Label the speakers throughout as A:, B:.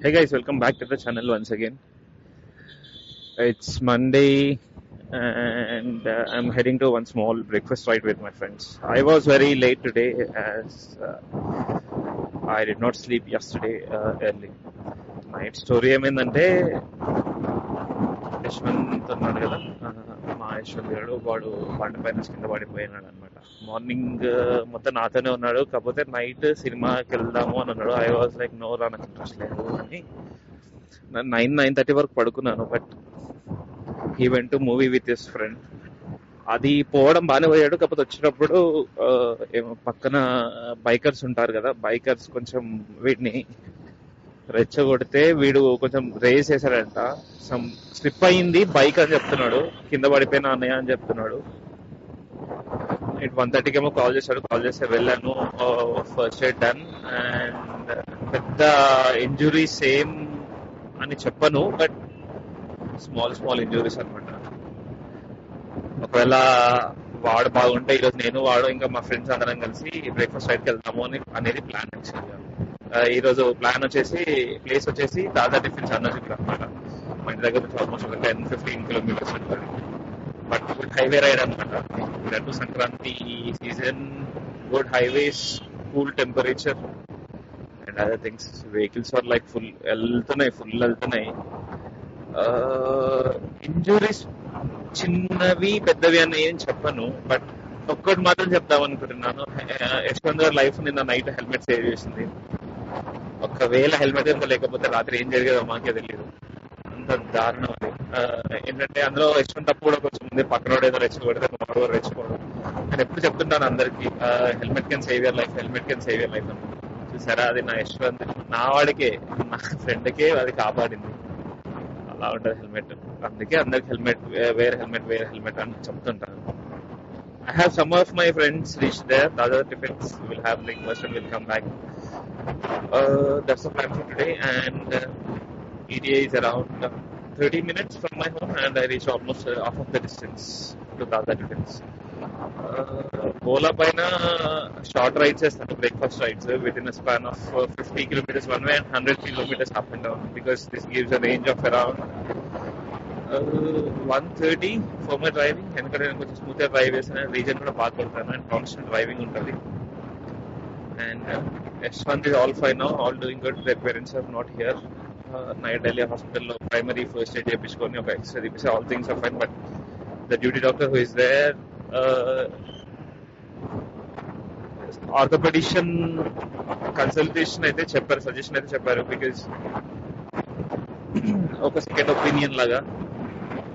A: Hey guys, welcome back to the channel once again. It's Monday and I'm heading to one small breakfast ride with my friends. I was very late today as I did not sleep yesterday early. Night story ఏమైందంటే యశ్వంత్ ఉన్నాడు కదా, మా యశ్వంత్ గారు వాడు బండి పైన కింద పడిపోయినాడు అనమాట. మార్నింగ్ మొత్తం నాతోనే ఉన్నాడు, కాకపోతే నైట్ సినిమాకి వెళ్దాము అని అన్నాడు. ఐ వాజ్ లైక్ నో రా, నాకు ఇంట్రెస్ట్ లేదు అని 9:30 వరకు పడుకున్నాను. But he went to movie with his friend. అది పోవడం బాగానే పోయాడు, కాకపోతే వచ్చేటప్పుడు పక్కన బైకర్స్ ఉంటారు కదా, బైకర్స్ కొంచెం వీడిని రెచ్చగొడితే వీడు కొంచెం రేస్ చేశాడంట. సమ్ స్లిప్ అయింది బైక్ అని చెప్తున్నాడు, కింద పడిపోయిన అన్నయ్య అని చెప్తున్నాడు. నైట్ 1:30 ఏమో కాల్ చేశాడు. కాల్ చేస్తే వెళ్ళాను, ఫస్ట్ ఎయిడ్ డన్. అండ్ పెద్ద ఇంజురీ సేమ్ అని చెప్పను, బట్ స్మాల్ ఇంజురీస్ అనమాట. ఒకవేళ వాడు బాగుంటే ఈరోజు నేను వాడు ఇంకా మా ఫ్రెండ్స్ అందరం కలిసి బ్రేక్ఫాస్ట్ రైడ్కి వెళ్తాము అనేది ప్లాన్ యాక్చువల్గా. ఈరోజు ప్లాన్ వచ్చేసి ప్లేస్ వచ్చేసి దాదా టిఫిన్స్ అన్నజిక్ అనమాట. మా ఇంటి దగ్గర నుంచి ఆల్మోస్ట్ ఒక 10-15 కిలోమీటర్స్ ఉంటుంది. బట్ గుడ్ హైవే రైడ్ అనమాట. ఇటు Sankranti season, good highways, cool temperature and other things. Vehicles are like full వెళ్తున్నాయి. ఇంజురీస్ చిన్నవి పెద్దవి అని ఏం చెప్పను, బట్ ఒక్కటి మాత్రం చెప్దాం అనుకుంటున్నాను. యశ్వంత్ గారి లైఫ్ నిన్న నైట్ హెల్మెట్ సేవ్ చేసింది. ఒకవేళ హెల్మెట్ ఎంత లేకపోతే రాత్రి ఏం జరిగేదో మాకే తెలియదు. అంత దారుణం అది. ఏంటంటే అందులో యశ్వంత్ తప్పు కూడా కొంచెం ఉంది. పక్కన ఏదో రెచ్చుకోడితే మాడు కూడా రెచ్చుకోవడం. నేను ఎప్పుడు చెప్తుంటాను అందరికి, helmet can save your life అని. చూసారా, అది నా యశ్వంత్, నా వాడికే, నా ఫ్రెండ్కే అది కాపాడింది. అలా ఉంటుంది హెల్మెట్. అందుకే అందరికి వేర్ హెల్మెట్ అని చెప్తుంటాను. I have some of my friends reached there. The other tickets will have breakfast and will come back. That's the plan for today. And ETA is around 30 minutes from my home, and I reach almost half of the distance to Dada Defense. Ola paina short rides chestanu, breakfast rides within a span of 50 kilometers one way and 100 kilometers up and down, because this gives a range of around 130 for my driving. ఎందుకంటే నేను కొంచెం smooth గా drive చేస్తాను, reason కూడా బాగా కొడతాను and constant driving ఉంటుంది. And Yashwanth is all fine now, all doing good. Their parents are not here. Night Delhi హాస్పిటల్లో ప్రైమరీ ఫస్ట్ ఎయిడ్ చేయించుకొని ఒక ఎక్స్రే తీపిస్తే all things are fine. But the duty doctor who is there, orthopedician consultation అయితే చెప్పారు, suggestion అయితే చెప్పారు. Because ఒక second opinion లాగా,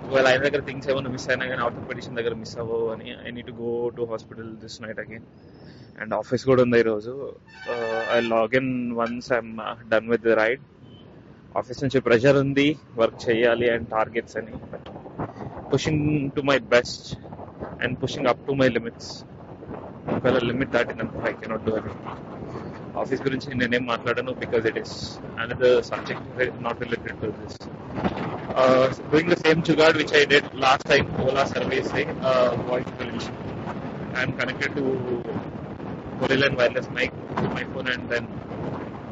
A: ఒకవేళ ఆయన దగ్గర థింగ్స్ ఏమైనా మిస్ అయినా కానీ ఆర్థోపెడిషియన్ దగ్గర మిస్ అవ్వవు అని. I need to go to hospital this night again. And office కూడా ఉంది ఈరోజు. I login once I'm done with the ride. Office నుంచి ప్రెషర్ ఉంది, వర్క్ చేయాలి అండ్ టార్గెట్స్ అని. But pushing to my best and pushing up to my limits. ఒకవేళ limit దాటినందుకు I cannot do anything. Office గురించి నేనేం మాట్లాడను, because it is another subject not related to this. Doing the same jugaad which I did last time, Ola survey say, voice solution. I am connected to Horizon wireless mic to my phone, and then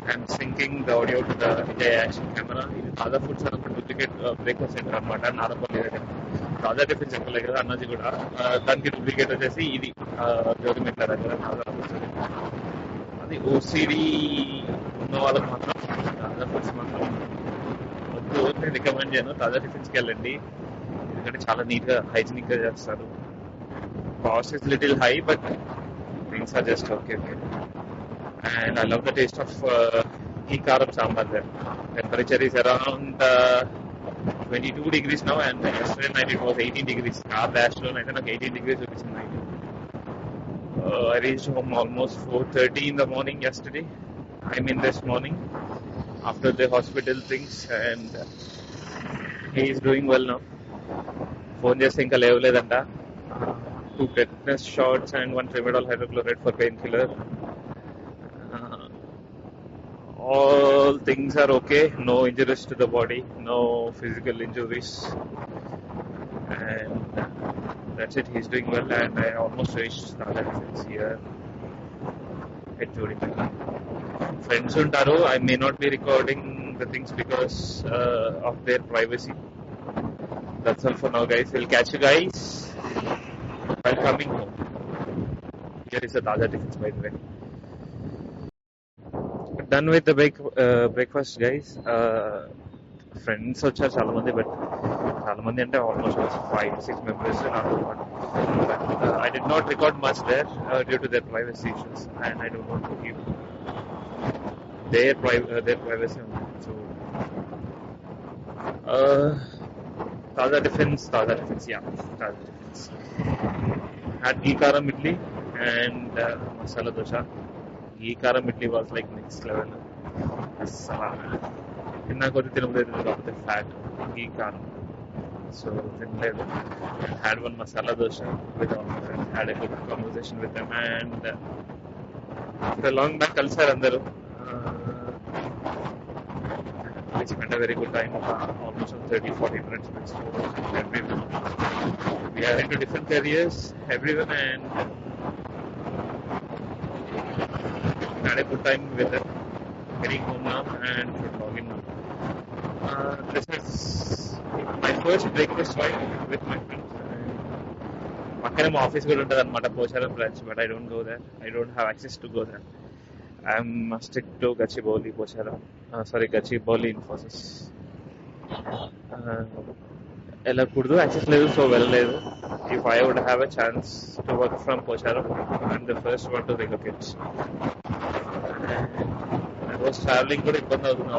A: I am syncing the audio to the DJI action camera. ఇది Dada Foods అని ఒక duplicate breakfast centre అనమాట, నారపల్లి దగ్గర. దాదా tiffin చెప్పలే కదా అన్నది కూడా, దానికి డూప్లికేట్ వచ్చేసి ఇది జోగిమెట్ల దగ్గర దాదా ఫుడ్స్. అది ఓసిడి ఉన్న వాళ్ళకి మాత్రం దాదా ఫుడ్స్ మాత్రం నేను రికమెండ్ చేయను. తాజా టిఫిన్స్కి వెళ్ళండి, ఎందుకంటే చాలా నీట్ గా హైజీనిక్ గా చేస్తారు. Cost is little high, but things are just okay. And I love the taste of ఈ karam sambar there. Temperature is around 22 degrees now, and yesterday night it was 18 degrees. ఆ బ్యాచ్ లో అయితే నాకు 18 degrees చూపించింది night. I reached home almost 4:30 in the morning yesterday. I mean this morning, after the hospital things, and he is doing well now. Phone చేస్తే ఇంకా లేవలేదంట. 2 tetanus shots and 1 Tramadol hydrochloride for painkiller. All things are okay, no injuries to the body, no physical injuries, and that's it. He's doing well, and I almost reached Dada Defense here at Jodipalli. Friends ఉంటారు. I may not be recording the things because of their privacy. That's all for now, guys. We'll catch you guys while coming home. Here is the Taja tiffins, by the way. Done with the breakfast, guys. Friends వచ్చారు చాలా మంది, but చాలా మంది అంటే almost 5-6 members నాతో పాటు. I did not record much there due to their privacy issues, and I don't want to give their privacy on that. So Taza Defense, yeah, Taza Defense. Had ghee karam idli and masala dosha. Ghee karam idli was like next level. Inna kodi tinabudaitu kaapothe fat ghee karam. So tinaledu. Had one masala dosha with all my friends. Had a good conversation with them, and after a long back kalsaru andaru. We spent a very good time, almost 30-40 minutes with everyone. We are into different careers, everyone, and had a good time with them. Getting home now and logging now. This is my first breakfast time with my friends. Pakkane my office kuda untadi annamata Pocharam branch, but I don't go there. I don't have access to go there. I'm stick to Gachibowli, Pocharam. Gachibowli Infosys. Ellakuddu access ledu, so velaledu. If I would have a chance to work from Pocharam, I'm the first one to relocate. I was traveling good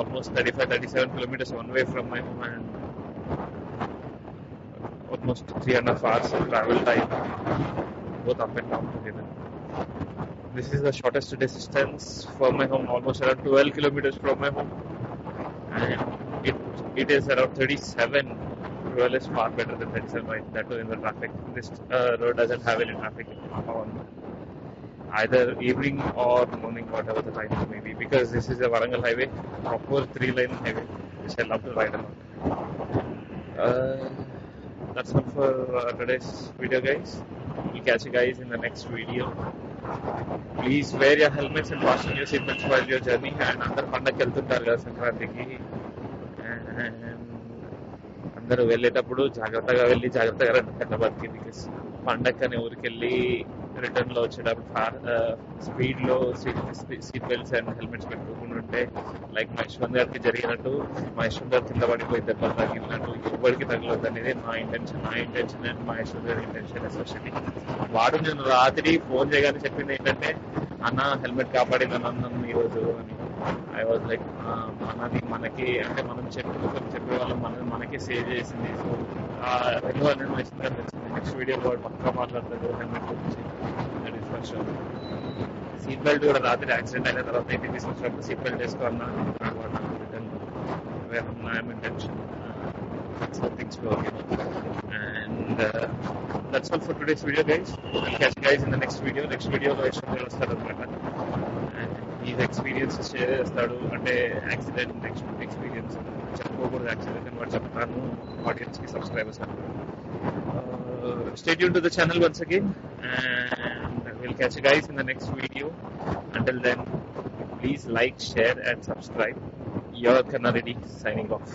A: almost 35-37 kilometers one way from my home, and almost 3.5 hours of travel time, both up and down together. This is the shortest distance from my home, almost around 12 kilometers from my home, and it is around 37. 12 is far better than 37, right? That too in the traffic. This road doesn't have any traffic on either evening or morning, whatever the time may be, because this is a Warangal highway, proper 3-lane highway, which I love to ride along. That's all for today's video, guys. We'll catch you guys in the next video. Please wear your helmets and fasten your seatbelts while your journey. And అందరు పండగకి వెళ్తుంటారు కదా సంక్రాంతికి, అందరూ వెళ్ళేటప్పుడు జాగ్రత్తగా వెళ్ళి జాగ్రత్తగా రండి హైదరాబాద్కి. బికాస్ పండగని ఊరికి వెళ్ళి రిటర్న్ లో వచ్చేటప్పుడు స్పీడ్ లో సీట్ బెల్ట్స్ అండ్ హెల్మెట్స్ పెట్టుకోకుండా ఉంటే, లైక్ మా యశ్వంత్ గారికి జరిగినట్టు, మా యశ్వంత్ గారు కింద పడిపోయి దెబ్బలు తగిలినట్టు ఎవరికి తగలదు అనేది నా ఇంటెన్షన్ అండ్ మా యశ్వంత్ గారి ఇంటెన్షన్. ఎస్పెషల్లీ వాడు నేను రాత్రి ఫోన్ చేయగానే చెప్పింది ఏంటంటే, అన్న హెల్మెట్ కాపాడింది అన్నం ఈరోజు అని. ఐ వాజ్ లైక్, మనది మనకి అంటే మనం చెప్పే వాళ్ళం మనకి సేవ్ చేసింది. సో ఆ 200 మెషిన్ గారు వచ్చింది. నెక్స్ట్ వీడియోలో వాడు పక్కా మాట్లాడతాడు హెల్మెట్ గురించి. That is for sure. Seat belt కూడా రాత్రి యాక్సిడెంట్ అయిన తర్వాత ఇంటికి తీసుకొచ్చినప్పుడు సీట్ బెల్ట్ వేసుకోవాలన్నా return I'm intention. That's how things work, and that's all for today's video, guys. I'll catch you guys in the next video. Next video lo Yashwant vastadu annamata, and his experiences share chestadu. Ante accident experience cheppokudu, accident ani vaadu cheptanu audience ki, subscribers ki. Stay tuned to the channel once again, and we'll catch you guys in the next video. Until then, please like, share and subscribe. Your Kannadidi signing off.